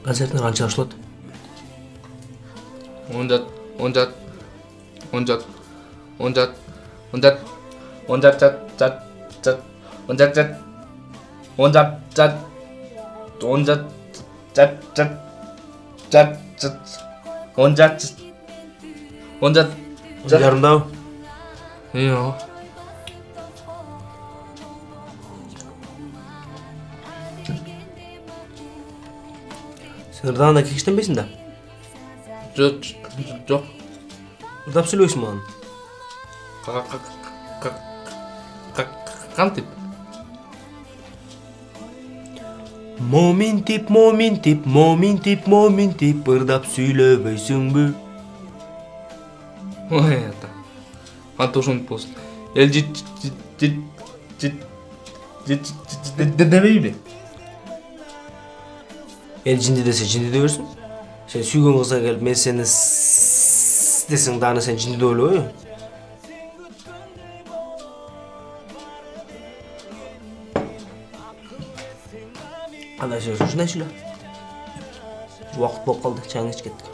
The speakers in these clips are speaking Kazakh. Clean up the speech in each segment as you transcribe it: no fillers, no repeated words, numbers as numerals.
Концертин канча ашылат? 10 жат 10 жат 10 жат 10 жат 10 жат 10 жат жат жат 10 жат жат 10 жат жат 10 жат жат жат жат жат 10 жат 10 жат жарымдабы? Yok. Sen ırdağında kekiştenbeysin da. Yok. Irdap söylüyorsun bana. Kantip. Моментип, ырдап сүйлөбөйсүңбү? Ой, это. Антошун пост. Демейби. Эл жинди десе жинди де берсин. Сен сүйгөн кызга келип мен сени десең дагы сен жинди деп ойлобойбу? Андай сөз ушундай сүйлө. Убакыт болуп калды, чаңды ичип кеттик.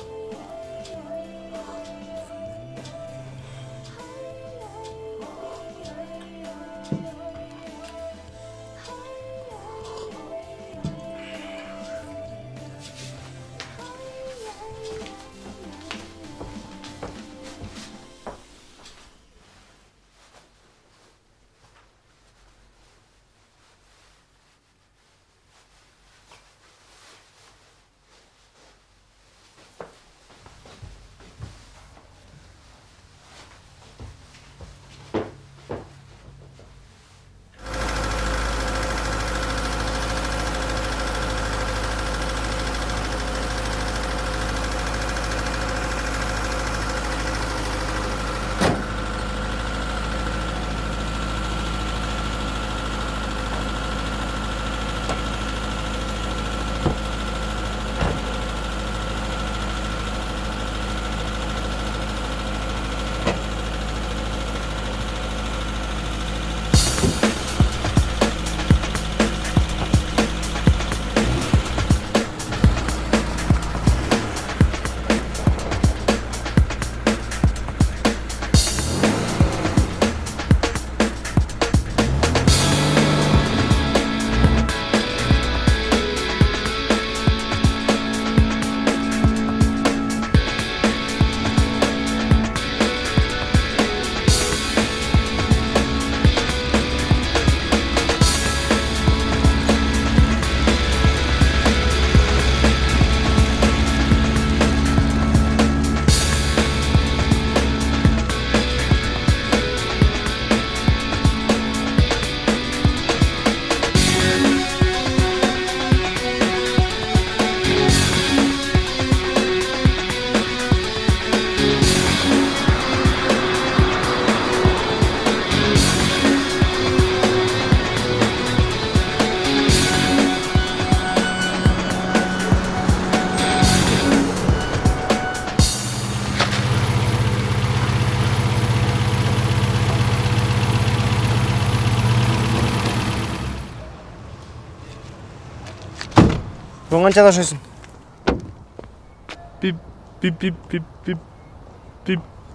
Буга канча жашайсың?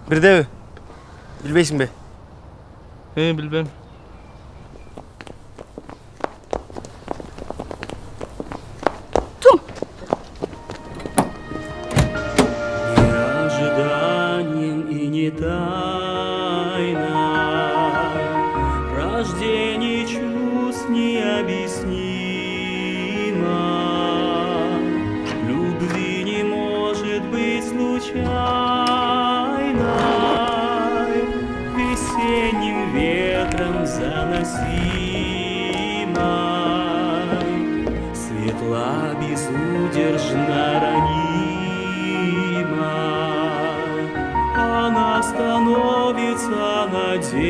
Бирдеби? Билбейсиңби? Билбейм. Неожиданен и не тайна, рождение чувств необъяснимо. Любви не может быть случайной, весенним ветром заносимой, светла безудержно ранима. Она становится надеждой,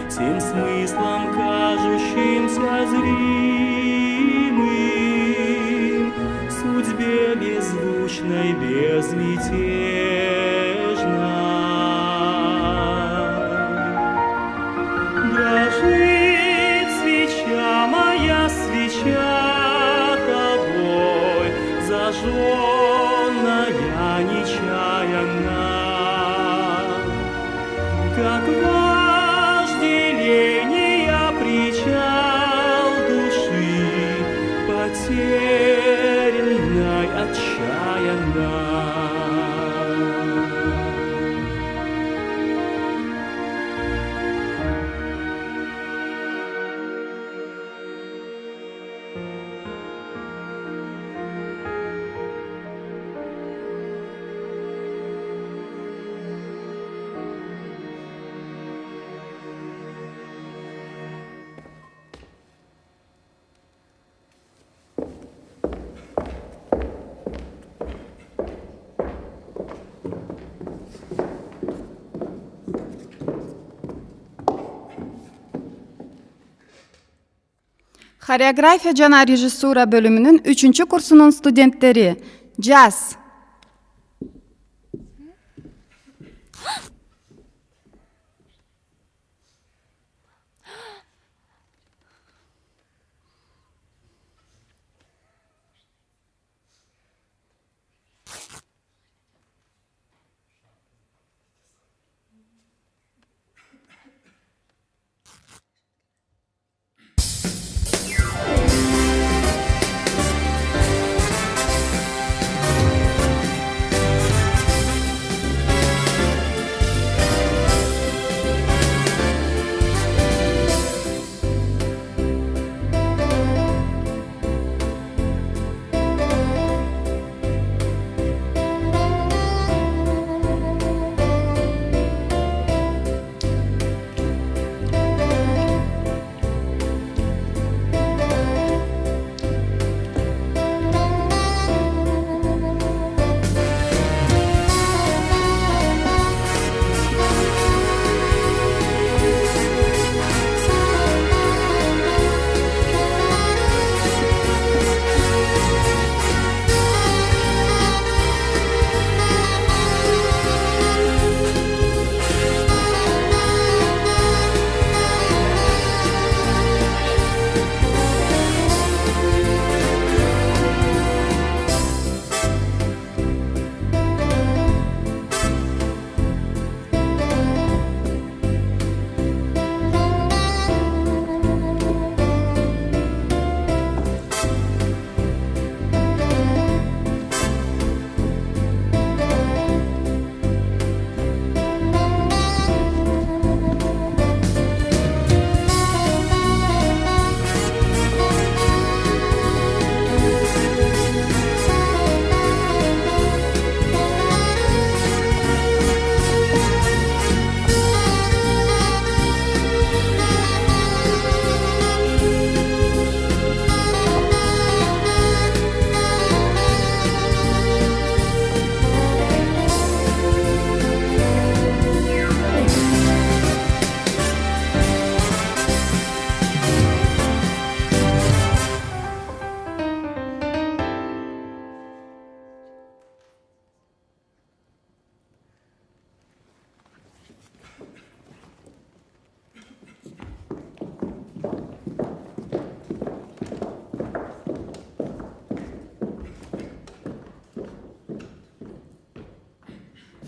тем смыслом, кажущимся зримым, судьбе беззвучной, безмятежной. Дрожит свеча, моя свеча, тобой зажженная нечаянно, как вожделение причал души, потерянной отчаянно. Хореография жана режиссура бөлүмүнүн 3-курсунун студенттери. Жаз.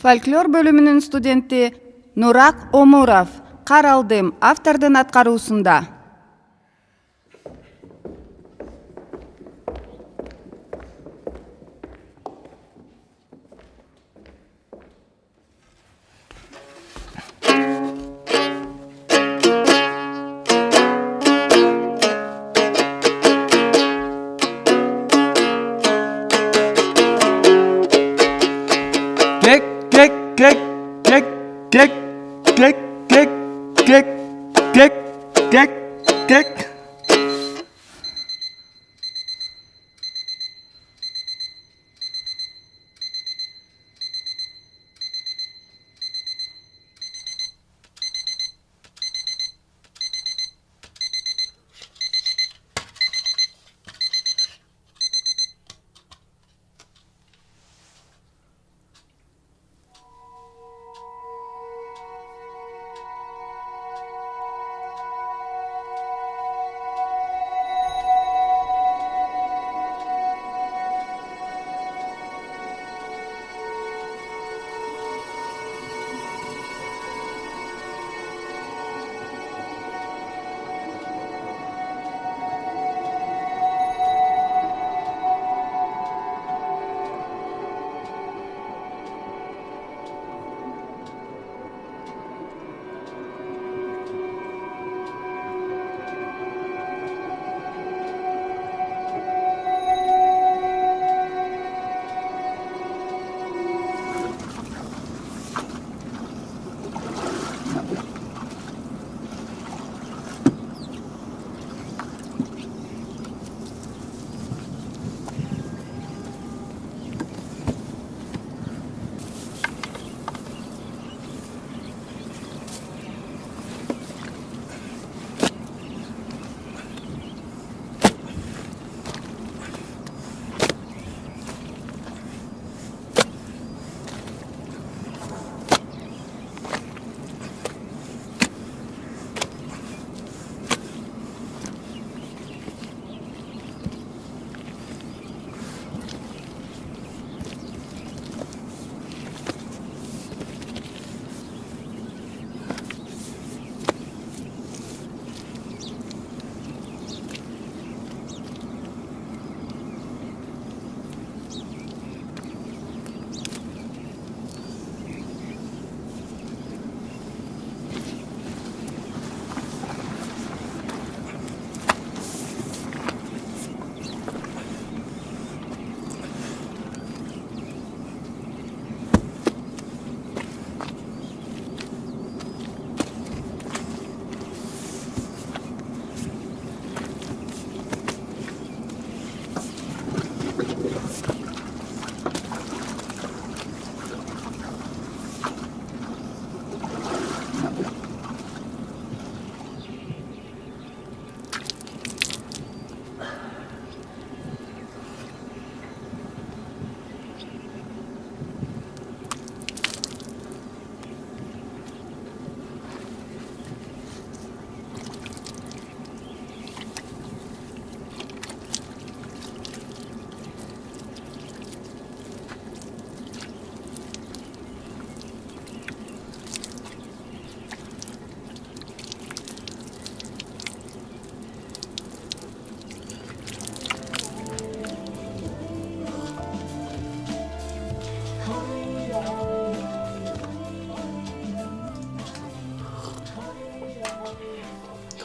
Folklor bölümünün studenti Nurak Omurov. Каралдым автордун аткаруусунда.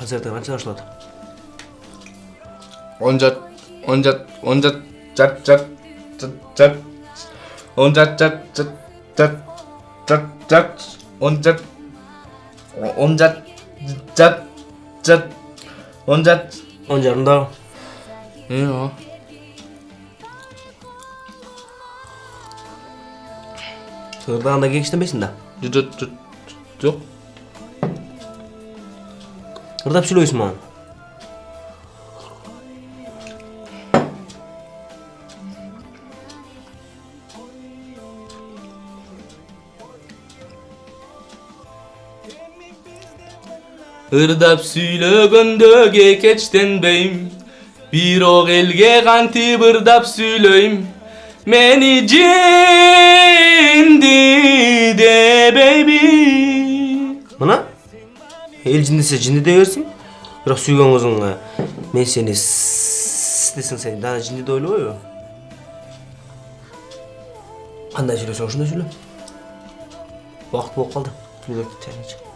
Konsertler kança başladı? 10 жат, 10 жат, 10 жат, жат. 10 жат, жат. 10 жат. 10 жат, жат. 10 жат. 10 jarımda. Yo. Sığırdağında geçtin da. Yok. Hırdap söylüyorsun bana. Ырдап сүйлөгөндө кекечтенбейм. Бирок элге кантип ырдап сүйлөйм. Мени жинди дебейби. Mına? El cindise cindi deversin. Bırak suygan kızın men seni desin seni daha cindi de öyle oluyor. Qanday söylese oşunda söyle. Vaqt bo'lib qoldi. Yurib ketaylik.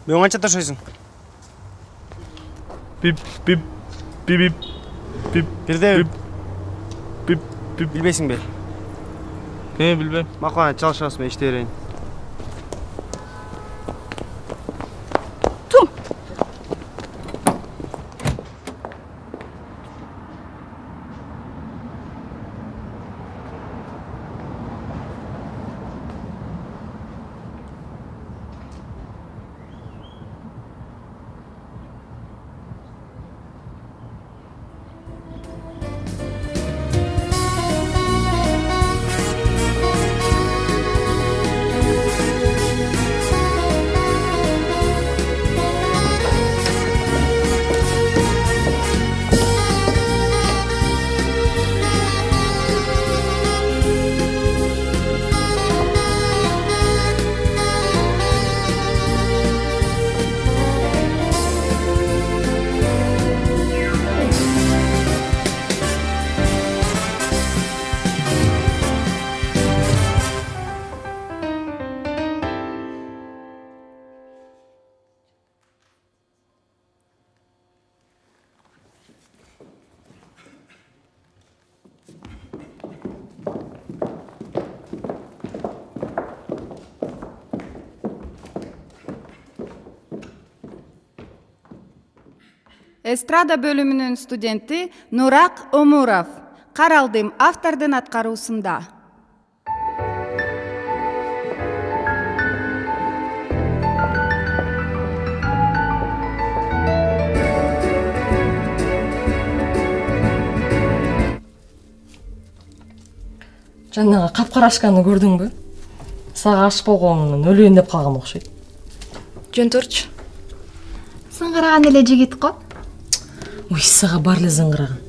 Мен канча ташайсың? Pip pip pip pip pip Бирдеби? pip pip. Билбейсиңби? Bilmem. Макулана чалышабыз, мен иштей берейин. Эстрада бөлүмүнүн студенти Нурак Омуров. Каралдым автордун аткаруусунда. Жанага капкарашканы көрдүңбү? Сага ашык болгонумдун өлөйүн деп калган окшойт. Жөн турчу. Зыңгыраган эле жигит го. Ой, сага бар эле зыңгыраган.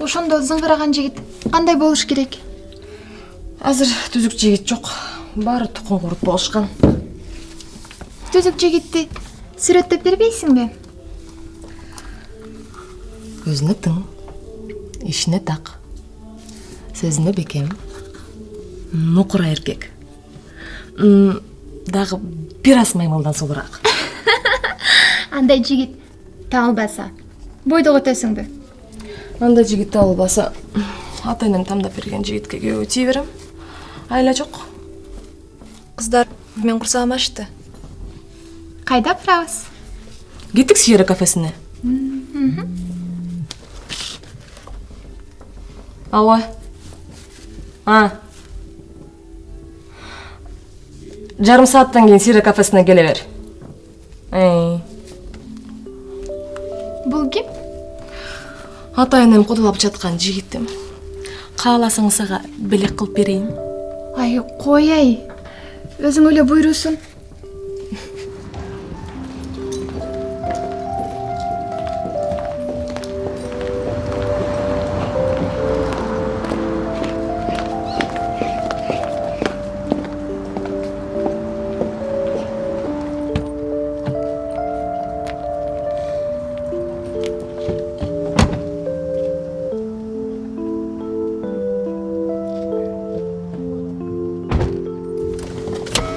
Ошондо зыңгыраган жигит кандай болуш керек? Азыр түзүк жигит жок. Баары тукум курут болушкан. Түзүк жигитти сүрөттөп бербейсиңби? Көзүнө тың, ишине так, сөзүнө бекем, нукура эркек. Дагы бир аз маймылдан сулураак. Андай жигит табылбаса, бойдого өтөсүңбү? Андай жигит табылбаса, ата-энем тамдап берген жигитке күйөөгө тие берем. Айла жок. Кыздар мен курсагым ачты. Кайда барабыз? Кеттик Сьерра кафесине. Алло. Жарым сааттан кийин Сьерра кафесине келе бер. Бул ким? Ата-энем кодолоп жаткан жигитим. Кааласаң сага белек кылып берейин. Ай, кояй. Өзүң эле буйруусун.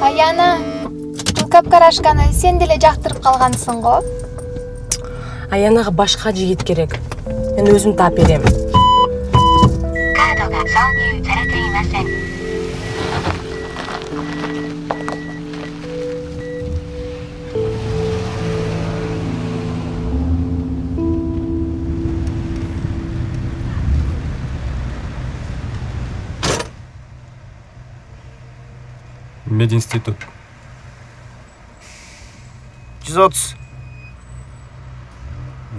Аяна, бул капкарашканы сен деле жактырып калгансың го. Аянага башка жигит керек. Мен өзүм таап берем. Мединститут. 130.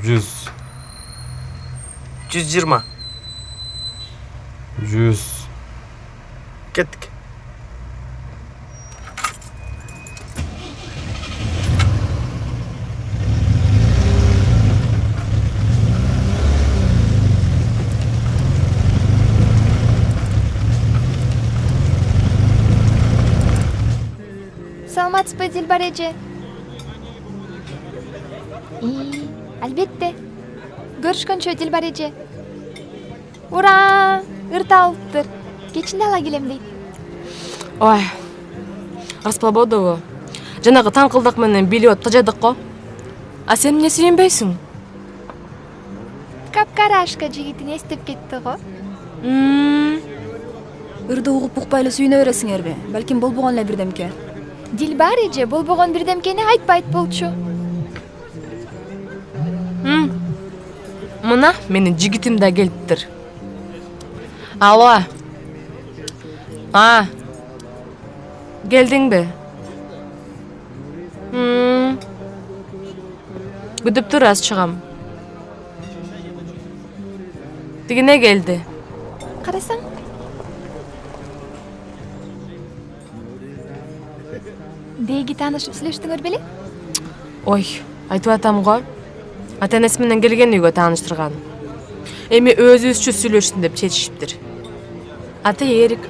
100. 120. 100. Кеттик. Саламатсызбы, Дилбар эже? Албетте. Көрүшкөнчө, Дилбар эже. Ура! Ырт алыптыр. Кечинде ала келем дейт. Ой, расплабодову. Жанагы таңкылдак менен билиот тажадык го. А сен эмне сүйүнбөйсүң? Капкарашка жигитин эстеп кетти го. Ырды угуп укпай эле сүйүнө бересиңерби? Балким болбогон эле бирдемке. Дилбар эже болбогон бирдемкени айтпайт болчу. Мына менин жигитим да келиптир. Алло. Келдиңби? Күтүп тур, аз чыгам. Тигине келди. Карасаң. Деги таанышып сүйлөштүңөр беле? Ой, айтып атам го. Ата-энеси менен келген үйгө тааныштырган. Эми өзүбүзчө сүйлөшсүн деп чечишиптир. Аты Эрик.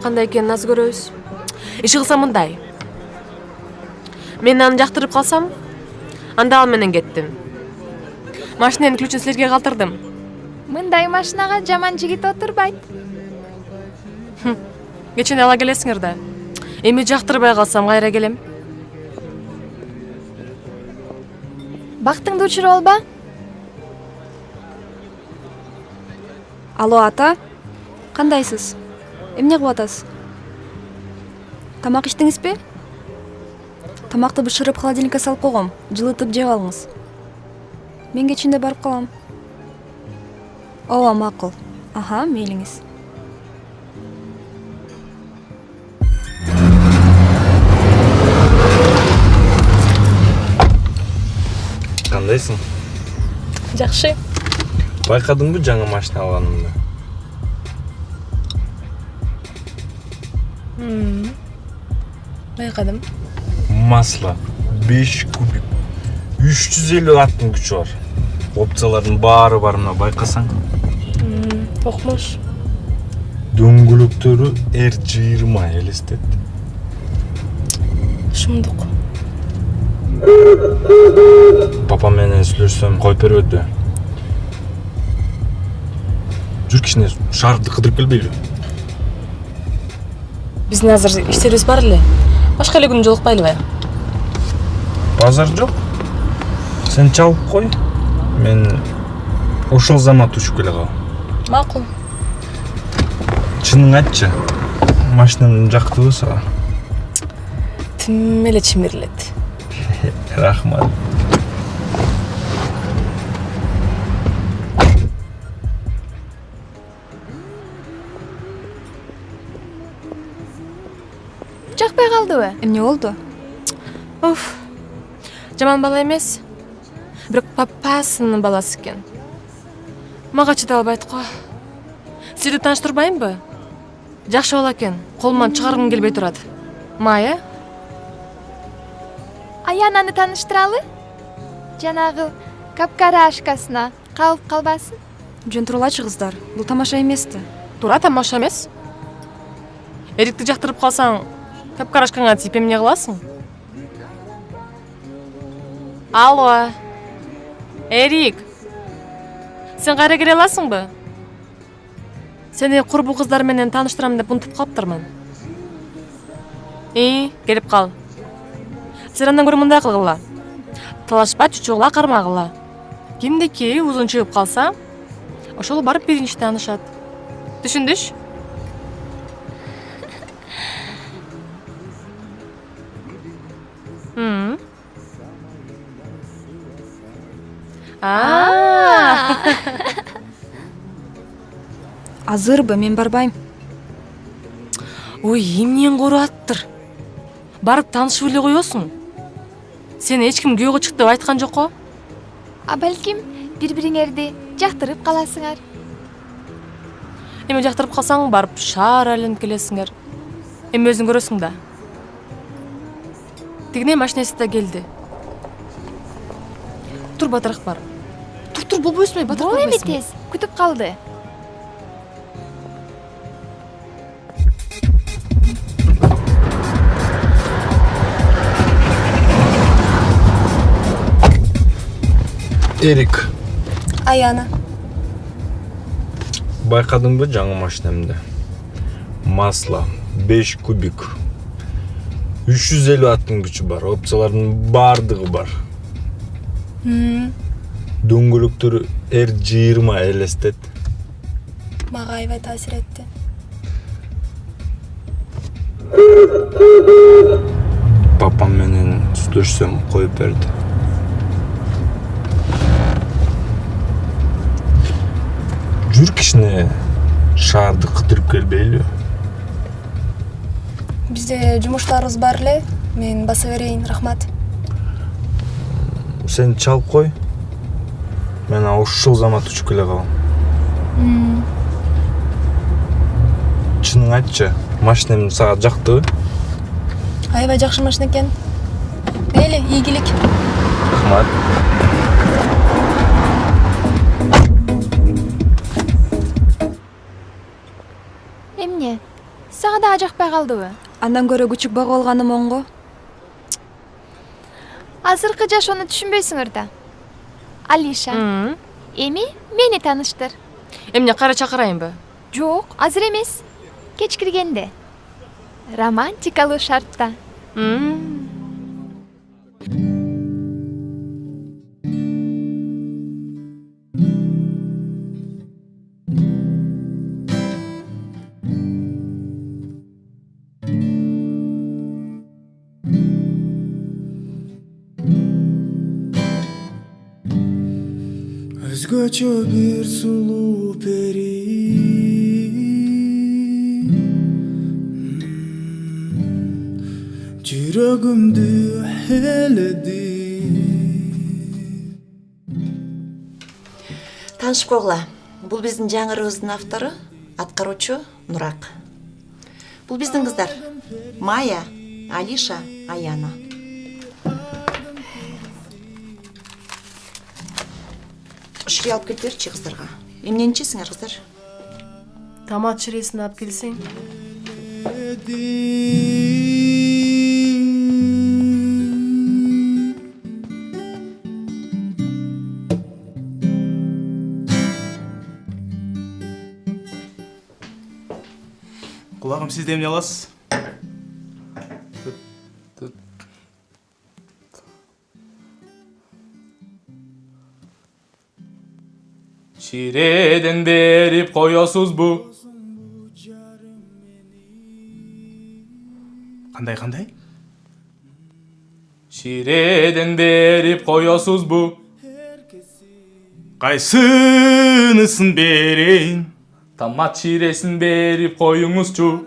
Кандай экенин аз көрөбүз. Иши кылсам мындай. Мен аны жактырып калсам, анда ал менен кеттим. Машинанын ключун силерге калтырдым. Мындай машинага жаман жигит отурбайт. Кечене ала келесиңер да. Эми жактырбай калсам кайра келем. Бактыңды учуруп алба? Алло, ата. Кандайсыз? Эмне кылып атасыз? Тамак иштиңизби? Тамакты бышырып холодильникке салып койгом. Жылытып жеп алыңыз. Мен кечинде барып калам. Ооба, макул. Аха, мейлиңиз. Кандайсың? Жакшы. Байкадыңбы жаңы машина алганымды? Байкадым. Масло 5 кубик. 350 аттың күчү бар. Опциялардын баары бар, мына байкасаң. Окмош. Дөңгөлөктөрү R20 элестет. Шумдук. Папа менен сүйлөшсөм коюп бербеди. Жүр кичине шарды кыдырып келбейлби? Биздин азыр иштерибиз бар эле. Башка эле күнү жолукпайлыбы? Базар жок. Сен чалып кой. Мен ошол замат учуп келе калам. Макул. Чынын айтчы. Машинам жактыбы сага? Тим эле чимирилет. Рахмат. Жакпай калдыбы? Эмне болду? Уф. Жаман бала эмес. Бирок папасынын баласы экен. Мага чыдап албайт го. Сизди тааныштырбаймбы? Жакшы бала экен. Колуман чыгаргым келбей турат. Мая? Аянаны тааныштыралы? Жанагы капкарашкасына калып калбасын? Жөн турулачы кыздар. Бул тамаша эмести. Тура тамаша эмес. Эрикти жактырып калсаң, капкарашкаңа тип эмне кыласың? Алло. Эрик. Сен кайра келе аласыңбы? Сени курбу кыздар менен тааныштырам деп унутуп калыптырмын. Келип кал. Сен андан көрө мындай кылгыла. Талашпа, чучугула, кармагыла. Кимдики узун чыгып калса, ошол барып биринчи таанышат. Түшүндүш? Азырбы, мен барбайм. Ой, эмнен корууаттыр? Барып таанышып эле коесуң. Сени эч ким күйөөгө чык деп айткан жок го? А балким бири-бириңерди жактырып каласыңар. Эми жактырып калсаң, барып шаар айланып келесиңер. Эми өзүң көрөсүң да. Тигине машинасы да келди. Тур, батыраак бар. Тур, болбойсуңбу, батыраак Бул эми барбайсыңбы? тез, күтүп калды. Эрик, Аяна. байкадыңбы жаңы машинамды? Масло 5 кубик. 350 аттың күчү бар. Опциялардын баардыгы бар. Дөңгөлөктөрү R20 элестет. Мага аябай таасир этти. Папам менен сүйлөшсөм коюп берди. Жүр кичине шаарды кыдырып келбейлби? Бизде жумуштарыбыз бар эле. Мен баса берейин, рахмат. Сен чалып кой. Мен ошол замат учуп келе калам. Чынын айтчы, машинам сага жактыбы? Аябай жакшы машина экен. Мейли, ийгилик. Рахмат. Эмне? Сага да жакпай калдыбы? Андан көрө күчүк багып алганым оңго. Азыркы жашоону түшүнбөйсүңөр да. Алиша, эми мени тааныштыр. Эмне, кайра чакырайынбы? Жок, азыр эмес. Кеч киргенде. Романтикалуу шартта. Өзгөчө бир сулуу пери жүрөгүмдү эледи. Таанышып койгула. Бул биздин жаңырыбыздын автору, аткаруучу Нурак. Бул биздин кыздар. Майя, Алиша, Аяна. Шире алып келип берчи кыздарга. Эмнени ичесиңер, кыздар? Томат ширесин алып келсең. Құлағым, сіз де эмне аласыз? Ширеден берип коесузбу? Қандай? Ширеден берип коесузбу? Қайсынысын берейін? Томат ширесин берип коюңузчу.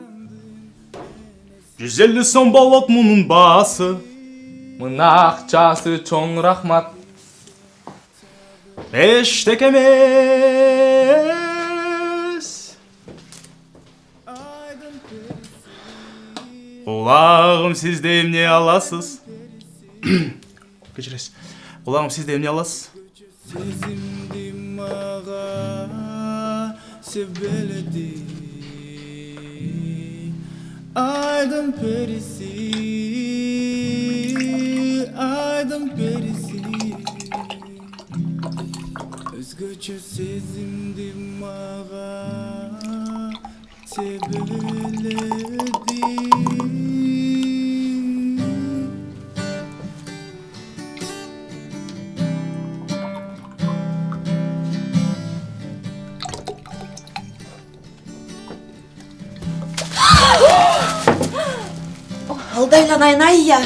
150 сом болот мунун баасы. Мына акчасы чоң рахмат. 5 тек эмес. Құлағым, сіз де эмне аласыз? Кечиресиз. Құлағым, сіз де эмне аласыз? Сезимди мага себеледи. Айдын периси, айдын периси. Өзгөчө сезимди мага себеледи. Алдайланайын айя.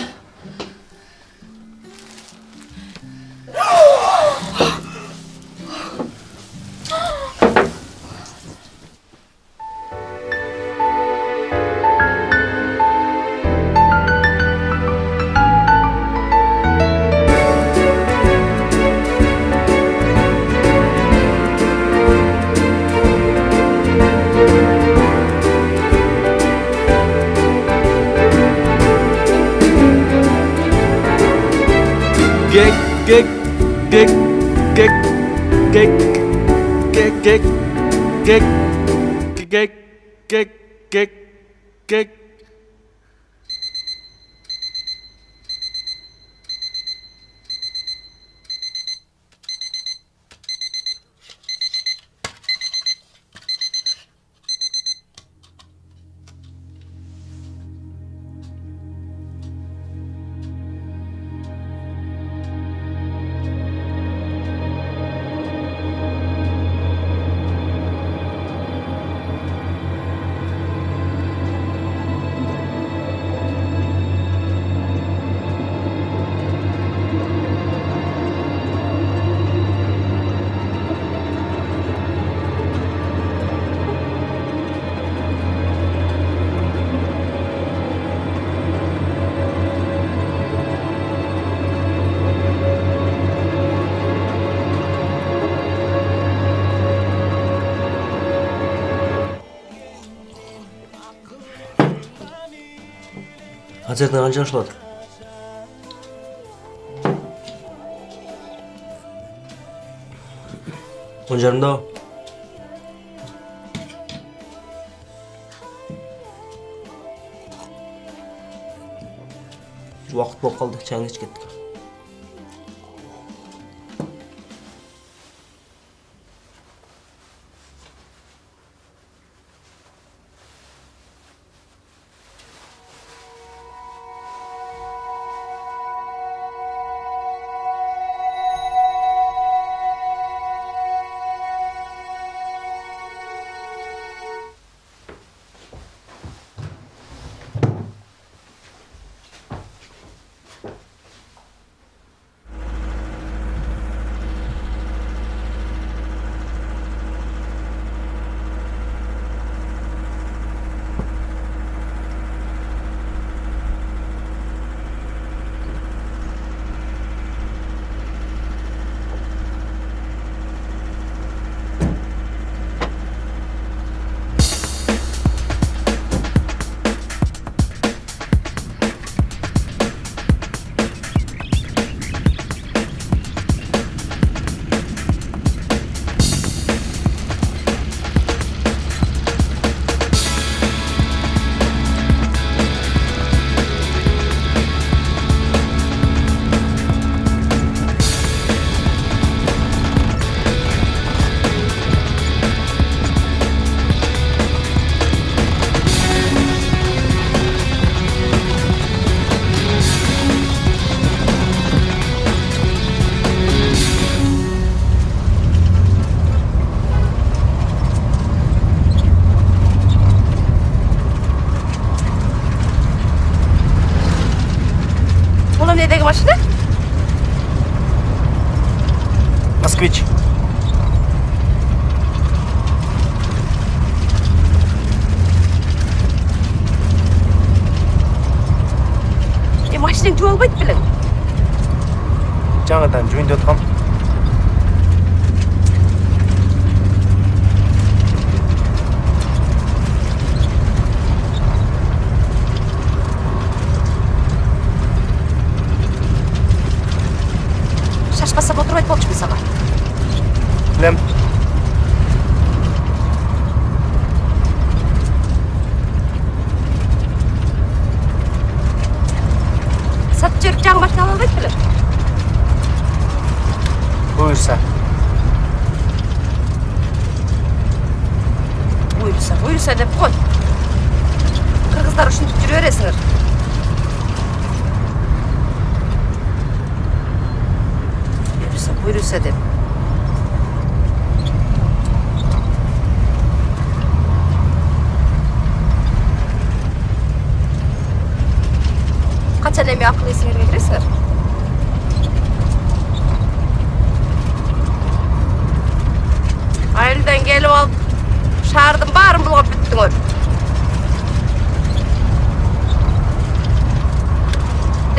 Концертің қанша ашылады? Он жарымда. Уақыт болып қалды, чайын іш кеттік. Эмнедеги машина? Москвич. Машинең жуа албайт белең. Жаңадан жөндеп аткам. Шашпасам отурбайт болчумун сага. Билем. Сатып жіберіп жаңы машина ала албайт белең. Буйрса. Буйрса деп кой. Кыргыздар ушинтип жүрө бересиңер. Буйрса деп. Канча эми акыл эсиңерге киресиңер? Айылдан келип алып, шаардын баарын булгап бүттүңөр.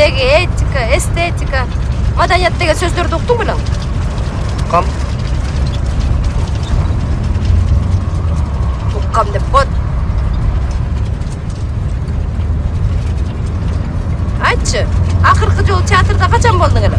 Деги этика, эстетика, маданият деген сөздөрдү уктуң белең? Уккам. Уккам деп кой. Айтчы, акыркы жолу театрда качан болдуң эле?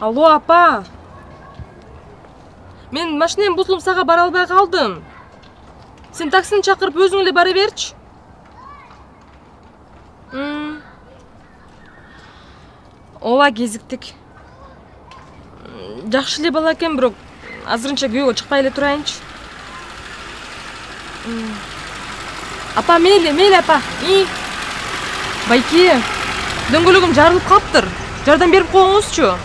Алло, апа. Мен машинем бузулуп сага бара албай калдым. Сен таксини чакырып өзүң эле бара берчи. Ооба, кезиктик. Жакшы эле бала экен, бирок азырынча күйөөгө чыкпай эле турайынчы. Апа, мейли апа. Байке, дөңгөлөгүм жарылып калыптыр. Жардам берип коюңузчу.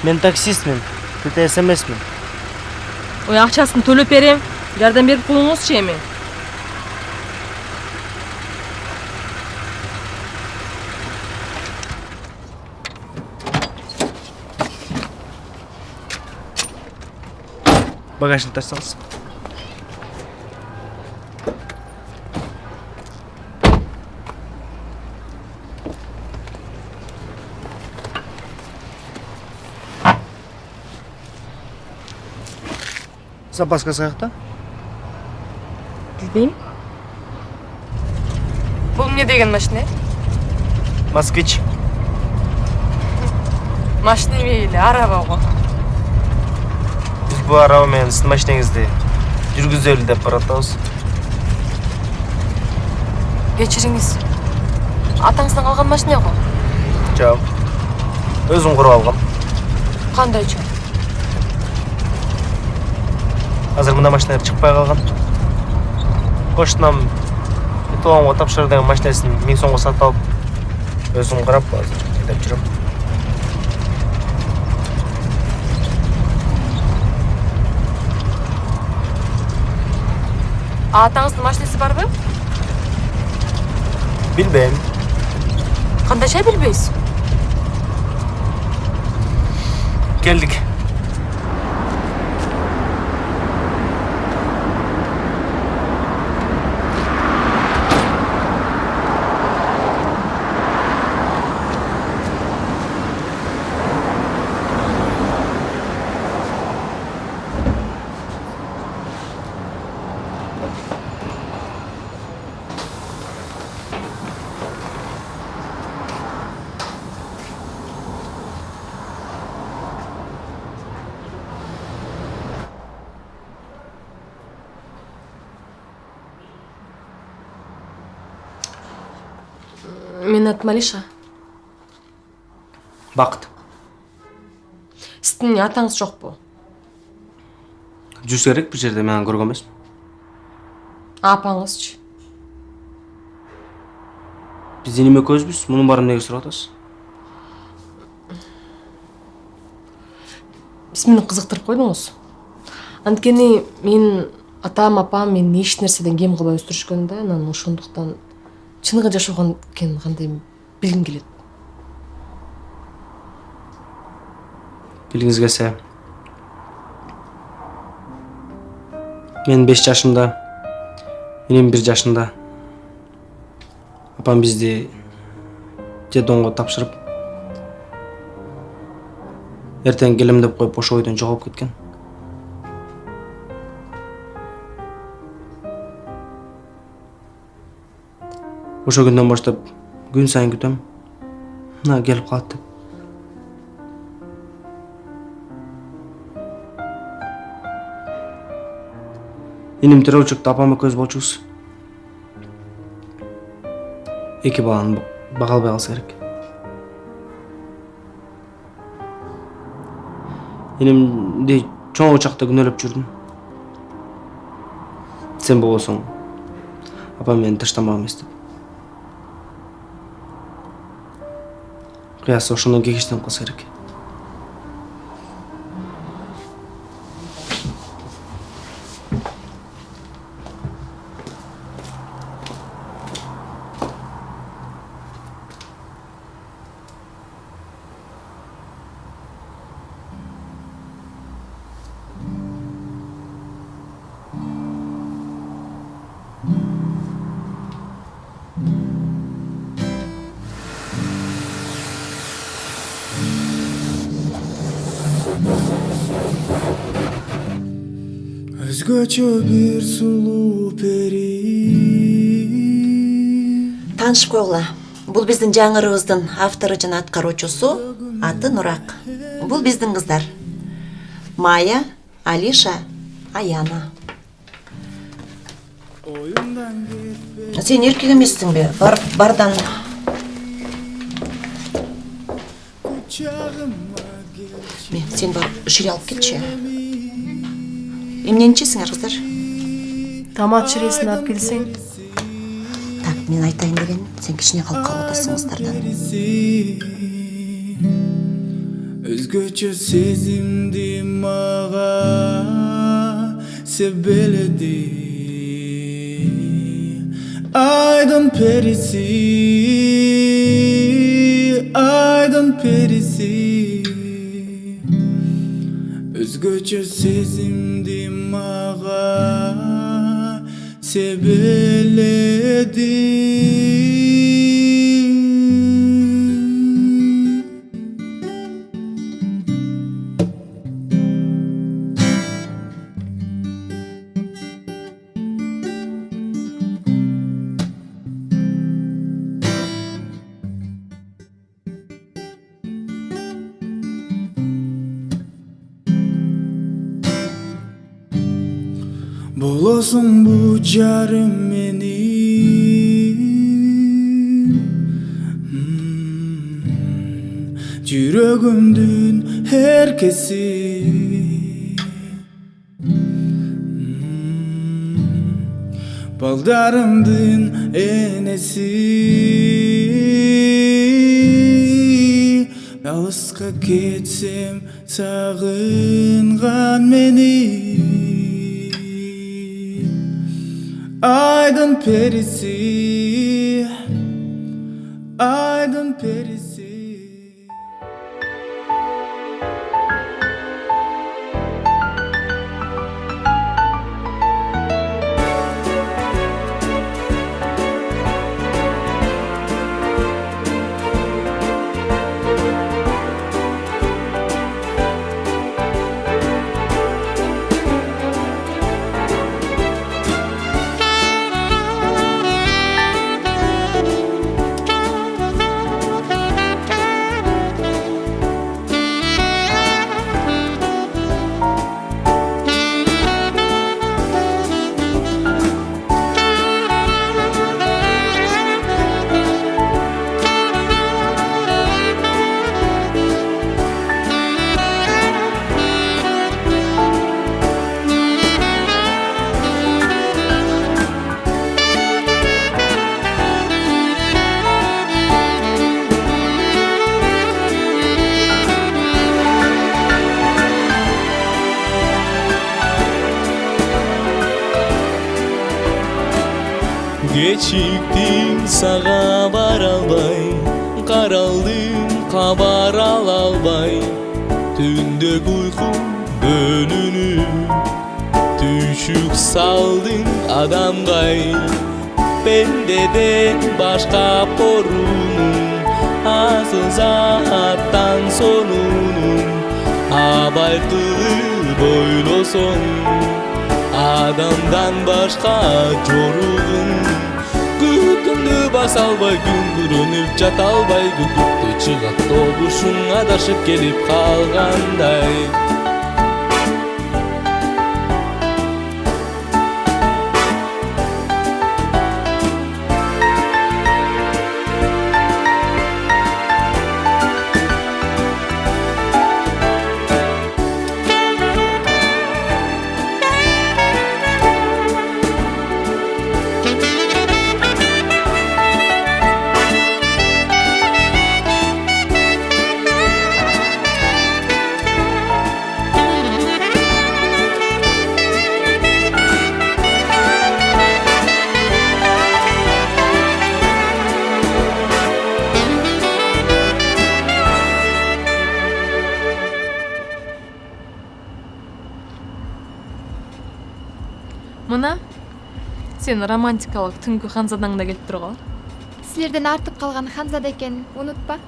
Мен таксистмин, ТТС эмесмин. Ой, акчасын төлөп берем. Жардам берип коюңузчу эми. Багажник таштаңыз. Запаскасы каякта? Билбейм. Бул эмне деген машина? Москвич. Машина мейли, араба го. Биз бул араба менен сиздин машинеңизди жүргүзөлү деп баратабыз. Кечириңиз. Атаңыздан калган машина го? Жок. Өзүм куруп алгам. Кандайча? Азыр мына машиналар чыкпай калган. Коштунам Итоомго тапшыр деген машинасын 1000 сомго сатып алып, өзүм карап азыр айдап жүрөм. Атаңыздын машинасы барбы? Билбейм. Кандайча билбейсиз? Келдик. Менин атым Алиша. Бакыт. Сиздин атаңыз жокпу? Жүрсө керек бир жерде, мен көргөн эмесмин. Апаңызчы? Биз эне экөөбүз, мунун баарын эмнеге сурап атасыз? Сиз мени кызыктырып койдуңуз. Анткени менин атам, апам мени эч нерседен кем кылбай өстүрүшкөн да, анан ошондуктан чыныгы жашаган экен кандай билгим келет. Билгиңиз келсе, мен 5 жашымда, энем 1 жашында. Апам бизди жетонго тапшырып, эртең келем деп коюп ошо бойдон жоголуп кеткен. Ошо күндөн баштап күн сайын күтөм. Мына келип калат деп. Энем тирүү чыкты, апам экөөбүз болчубуз. Эки баланы бага албай калса керек. Энемди чоң учакта күнөөлөп жүрдүм. Сен болбосоң, апам мени таштамак эмес деп. Кыясы ошондон кекештенип калса керек. Өзгөчө бир сулуу пери. Таанышып койгула. Бул биздин жаңырыбыздын автору жана аткаруучусу, аты Нурак. Бул биздин кыздар. Майя, Алиша, Аяна. Сен эркек эмессиңби? Бардан. Сен бар, шире алып кетчи. Эмнени ичесиңер, кыздар? Томат ширесин алып келсең. Так, мен айтайын деген, сен кичине калып калып атасың кыздардан. Өзгөчө сезимди мага себеледи. Айдын периси. Өзгөчө сезимди мага себеледи. Болосуң бу жарым менин, жүрөгүмдүн эркеси. Балдарымдын энеси. Алыска кетсем сагынган мени. Айдын периси, айдын периси. Кечиктим сага бара албай, каралдым кабар ала албай. Түндөгү уйкум бөлүнүп, түйшүк салдың адамгай. Пендеден башка порунун, азаттан сонунун. Абай кылып ойлосоң, адамдан башка жоругун. Күтүмдү баса албай, күңгүрөнүп жата албай, күкүттү чыгат добушуң адашып келип калгандай. Мына сен романтикалык түнкү ханзадаңда келип турго. Силерден артып калган ханзада экенин унутпа.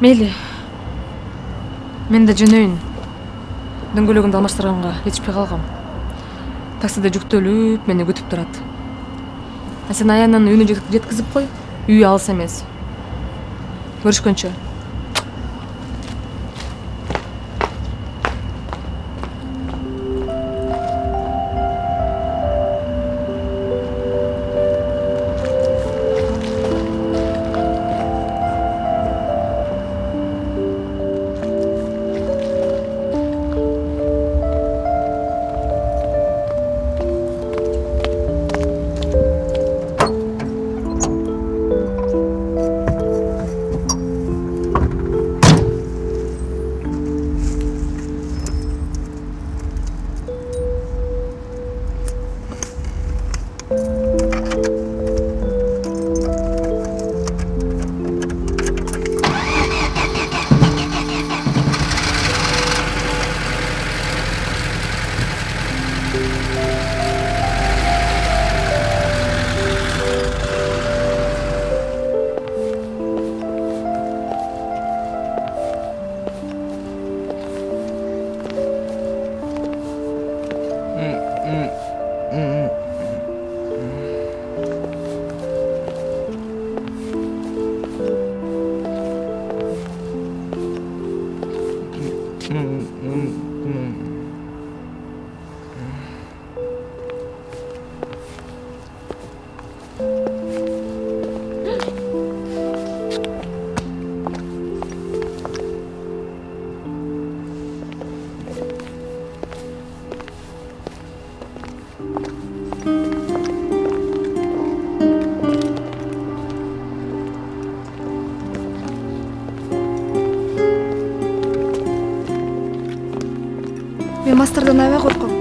Мейли. Мен да жөнөйүн. Дөңгөлөгүмдү алмаштырганга жетишпей калгам. Таксиде жүктөлүп мени күтүп турат. А сен Аянын үйүнө жеткизип кой. Үйү алыс эмес. Көрүшкөнчө. Мен мастердан аябай корком.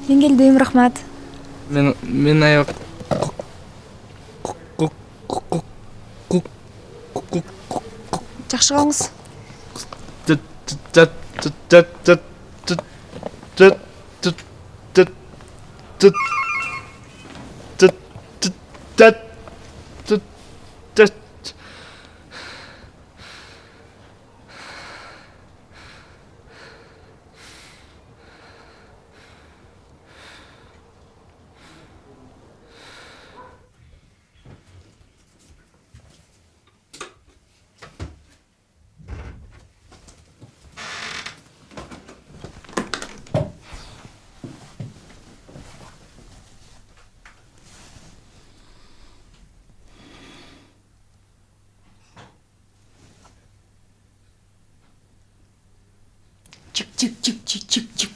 Мен келдим, рахмат. Мен аяк Жакшы калыңыз. Çık çık çık çık çık çık.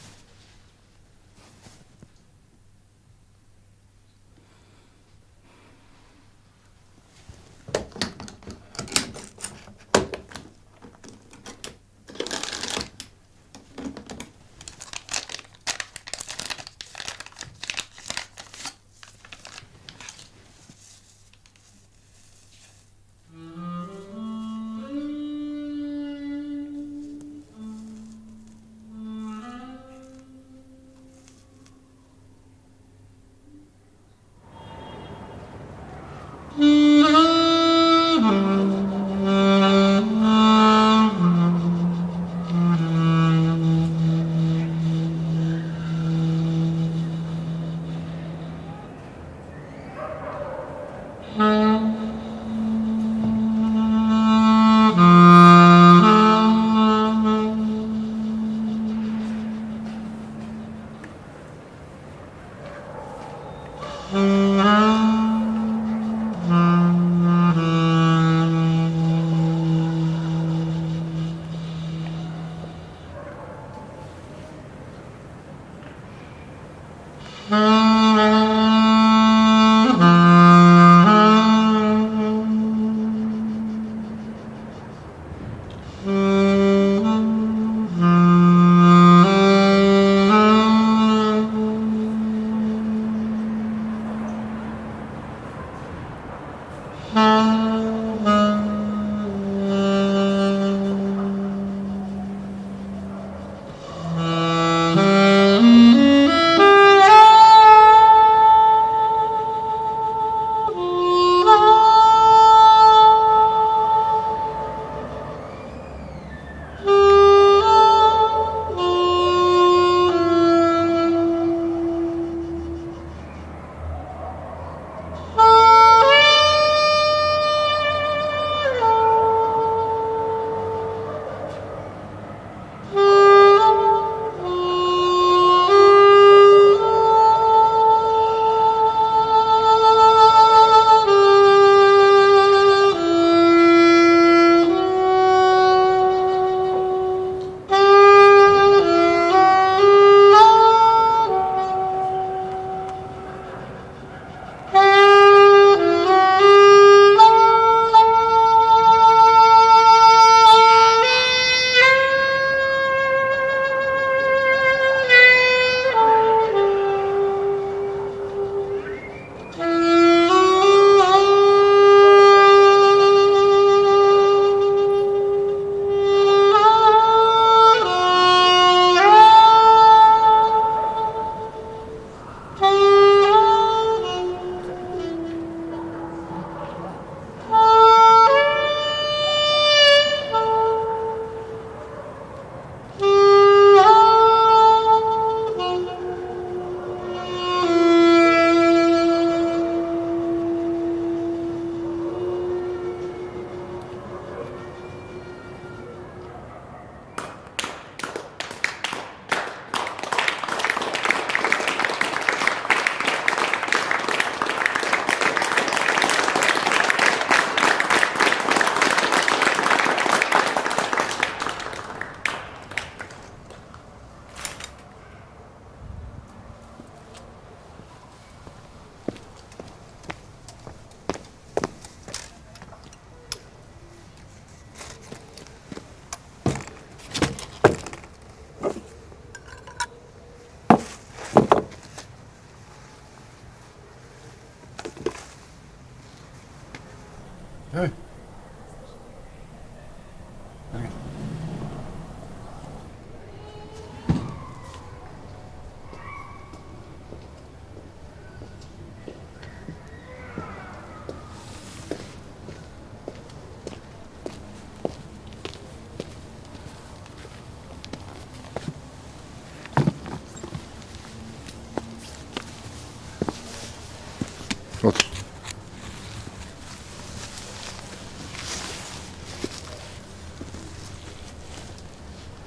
Otur.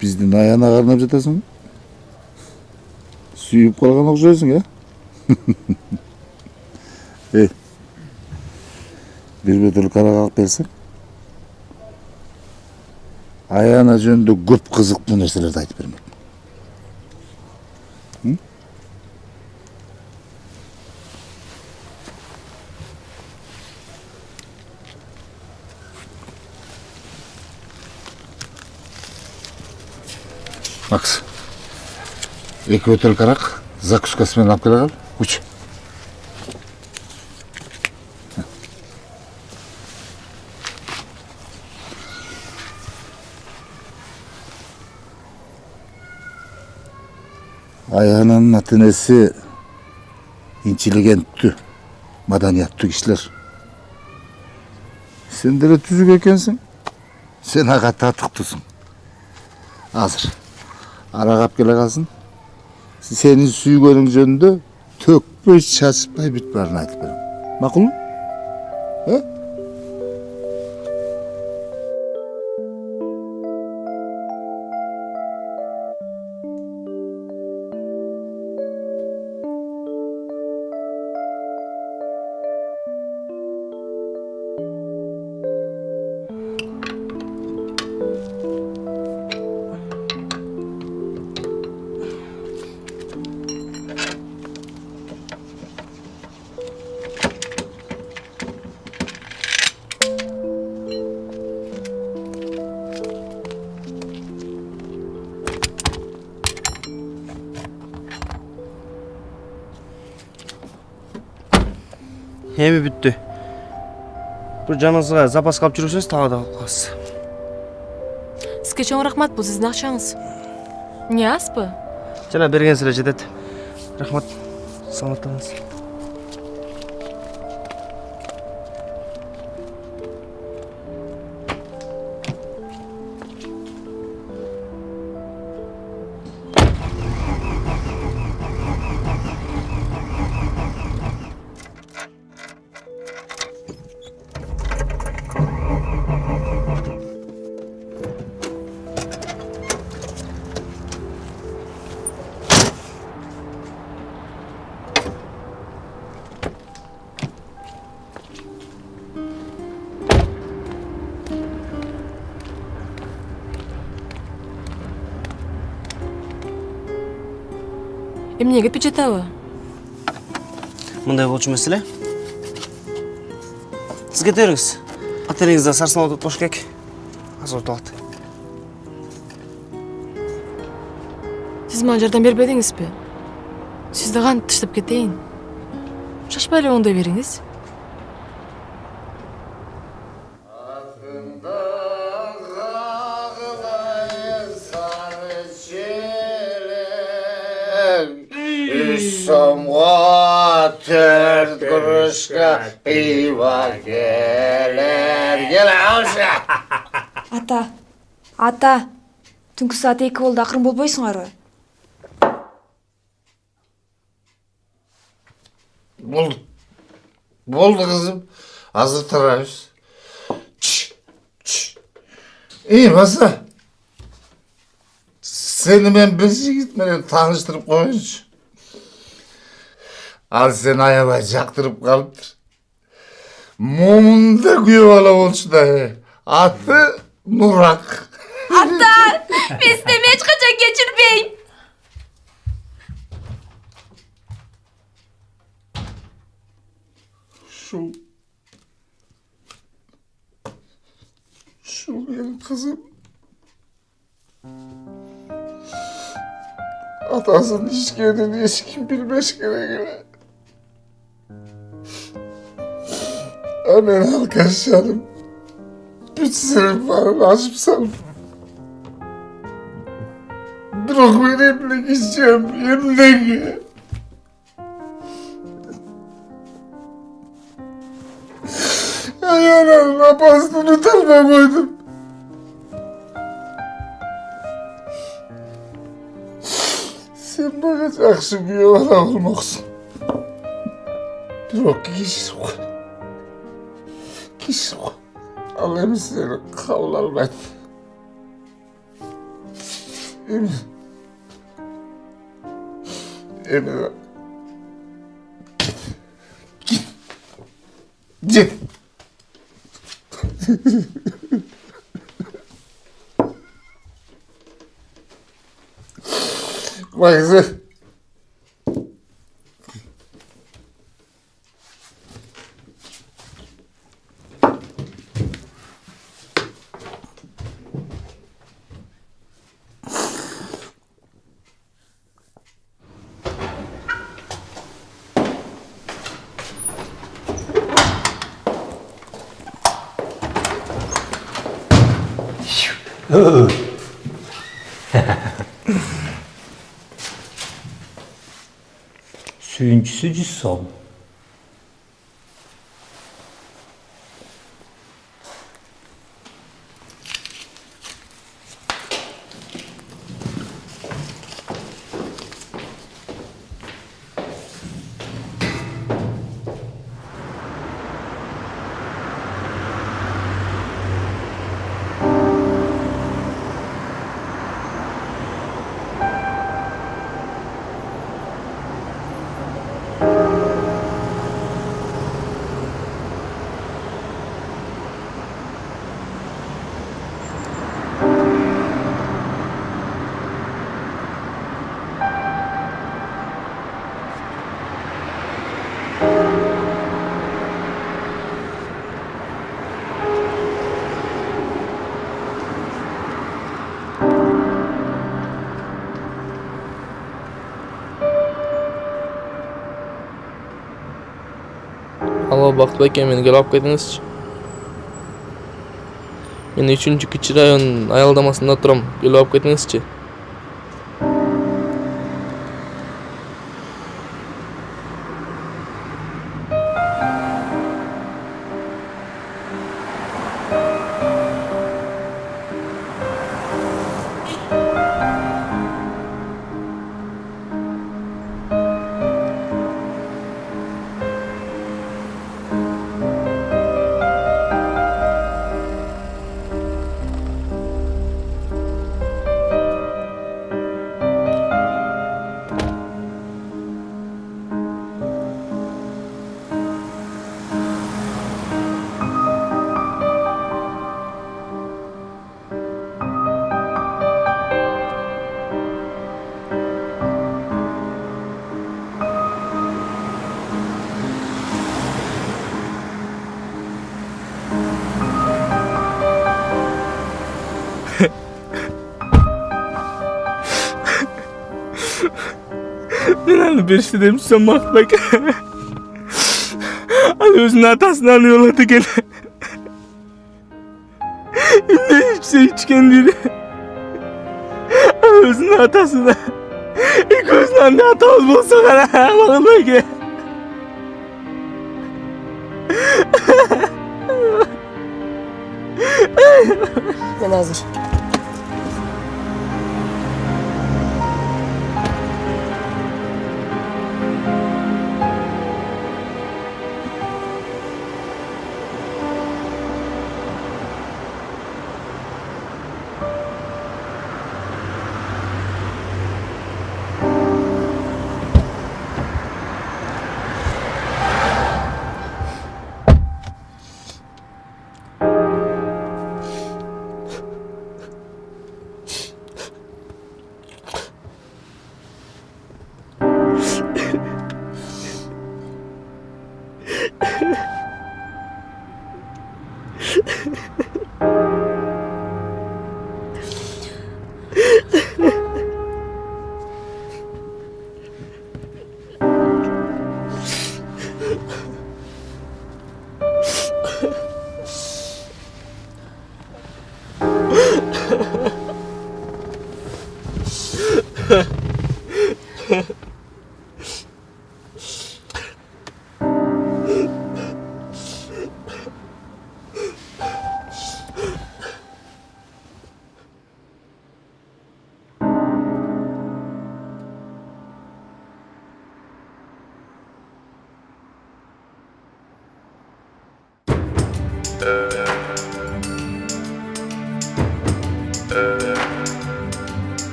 Биздин аяна карнап жатасың? Сүйүп калган окшойсуң, Эй, бир бөтөл карак алып берсең. Аяна жөнүндө көп кызыктуу нерселерди айтып бермек. Макс, эки бөтөл карак закускасы менен алып келе кал. Уч. Аянанын ата-энеси интеллигенттүү, маданияттуу кишилер. Сен деле түзүк экенсиң. Сен ага татыктуусуң. Азыр арак алып келе калсын. Сенин сүйгөнүң жөнүндө төкпөй чачпай бүт баарын айтып берем. Макулбу? Эми бүттү. Бул жаныңызга запас алып жүрсөңүз тагы да алып каласыз. Сизге чоң рахмат, бул сиздин акчаңыз. Эмне аспы? Жана бергенсиз эле жетет. Рахмат. Саламатта болуңуз. Эмне кетпей жатабы? Мындай болчу маселе. Сиз кете бериңиз. Ата-энеңизди сарсанап отуруп кош керек. Азыр оталат. Сиз мага жардам бербедиңизби? Сизди кантип таштап кетейин? Шашпай эле оңдой бериңиз. Somğa tört kuruşka piyva geler. Gel avşa. Ата, түнкү саат 2 болду, акырын болбойсуңарбы? Boldu kızım. Hazır tarayız. İyi masa. Seni ben bir gitmeden tanıştırıp koyunca. Al sen ayağına jaktırıp kalıptır. Mumunda güyevala olsun da. Atı Nurak. Ата, мен сизден эч качан кечирбейм. Şu benim kızım. Atasının hiç kendini hiç kim bilmez gerek. Annen arkadaşlarım. Bitsin bana açıp salım. Bırak beni emlak isteyeceğim. Emlak. Ayağının lapasını talma koydum. Sen bana жақсы güye bana olmaksın. Yok kişi yok. Kişi yok. Al emin seni kabul almayın. Emin. Git. Bak sen. Suyuncusu cüssol. Alo, Бактыбай эке, мени келип алып кетиңизчи. Мен 3-кичи район аялдамасында турам. Келип алып кетиңизчи. Men аны беришти demişsem Бактыбай эке. Ал өзүнүн атасын аны yolladı экен. Эмне ичкен дейди. Өзүнүн атасы да. Экөөбүздүн андай атабыз болсо кара, Бактыбай эке. Мен азыр.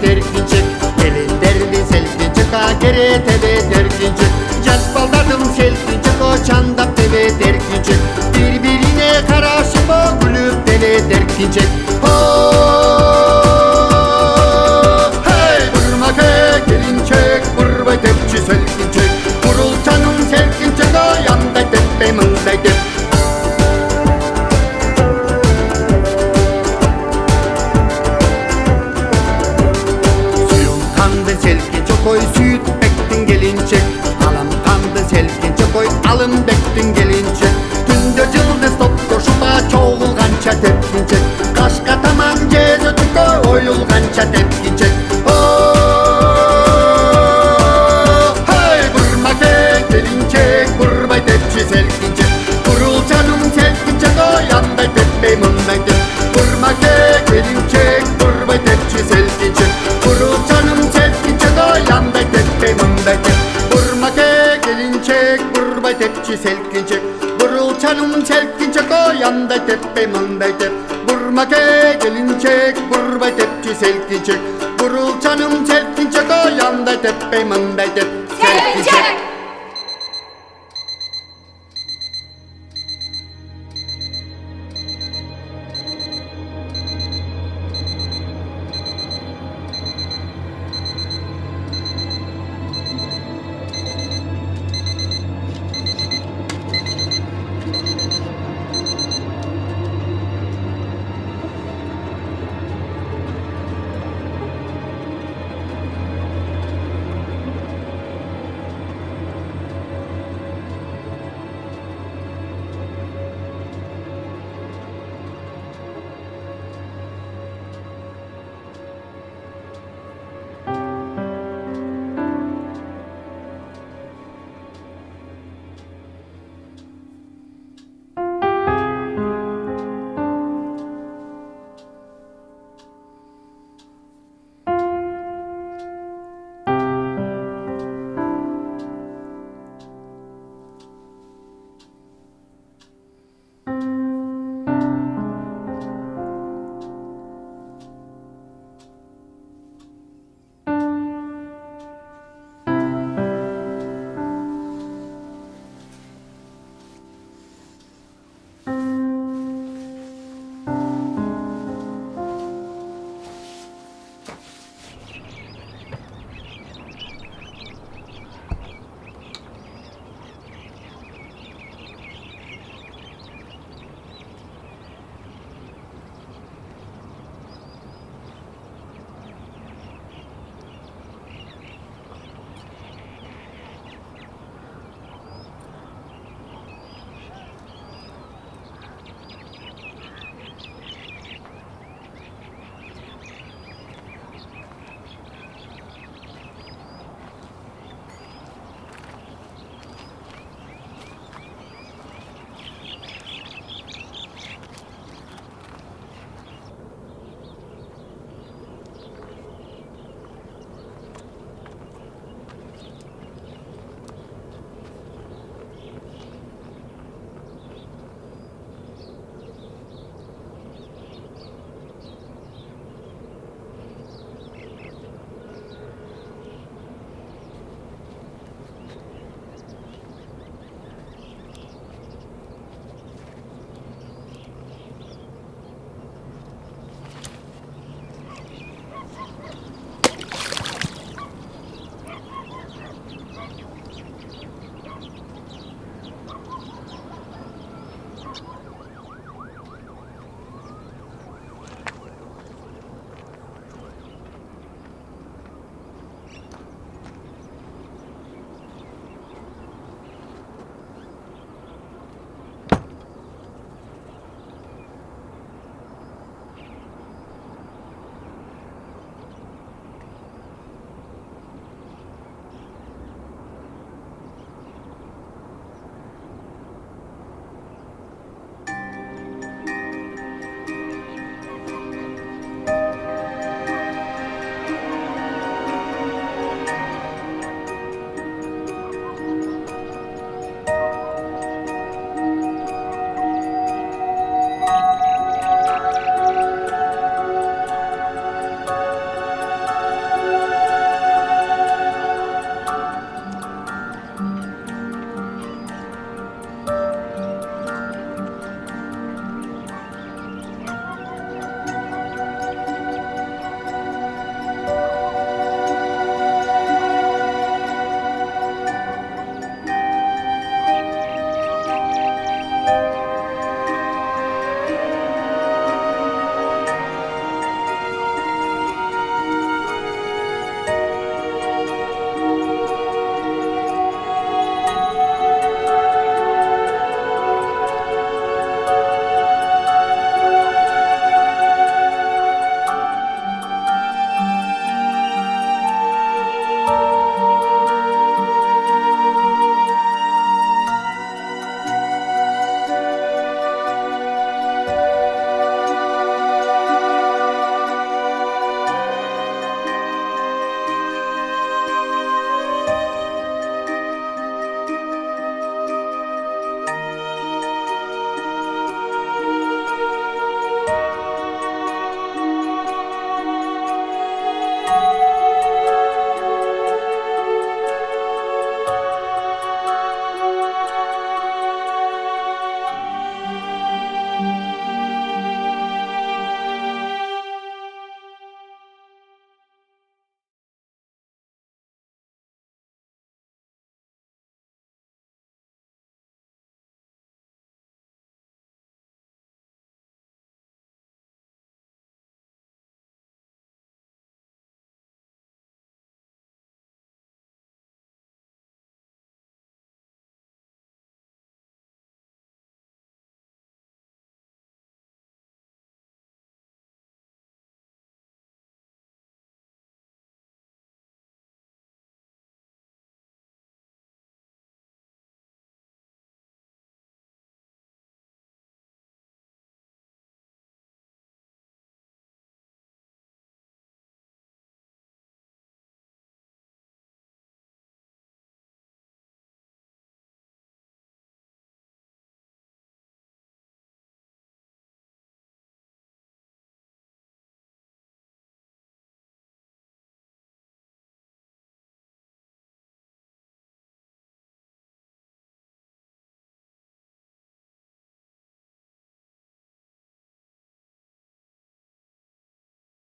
derkinçek. Gelin derdi selkinçek, gere tebe derkinçek. Yaş baldadım selkinçek, o çandap tebe derkinçek. Birbirine karışıp o gülüp dele derkinçek. Hey vurmak gelinçek, vurma tepçi selkinçek. Vurul canım selkinçek, o yanday tepe mınday tep. Koy süt bektin gelinçek, alam kandı selkinçe koy alım bektin gelinçek. Tündür yıldız top koşupa çoğulgança tepkinçek. Kaşka tamam cez ötük koy oyulgança tepkinçek. Hey vurma ke gelinçek, vurmay tepçi selkinçek. Vurul canım selkinçek, o yanday tepe mınday tep. Vurma ke gelinçek, vurmay tepçi selkinçek. Vurul canım selkinçek, o yanday tepe mınday tep. Vurma ke gelinçek, vurmay tepçi selkinçek. Vurul canım selkinçek, o yanday tepe mınday tep. Vurma ke gelinçek, vurmay tepçi selkinçek. Vurul canım selkinçek, o yanday tepe mınday tep. Selkinçek.